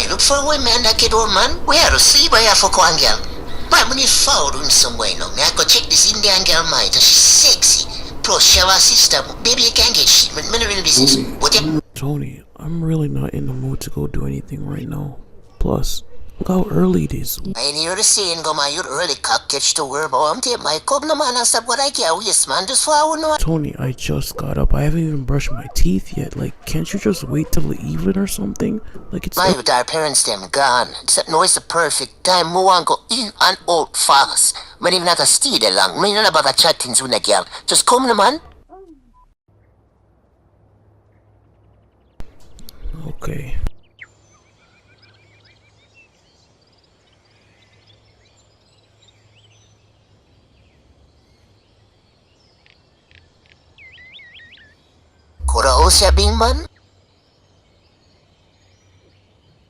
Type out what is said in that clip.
Why, look for a way, man, that kid old man. Where to see by for one girl? Man, when you found him somewhere now, me I go check this Indian girl mind, and she's sexy. Plus, she have a sister. Baby, you can't get shit. Me no real business. What you... Tony, I'm really not in the mood to go do anything right now. Plus, look how early it is. I ain't hear the saying, go, man, you really cock catch the word, but I'm taking my cup, no man, and stop what I care, yes, man, just for I would know. Tony, I just got up. I haven't even brushed my teeth yet. Like, can't you just wait till the evening or something? Like, it's... My with our parents, them gone. Except no, it's the perfect time. Mo want go in and out fast. Man, even not a stay there long. Me not about a chat things with a girl. Just come, no man. Okay. Could I also been, man?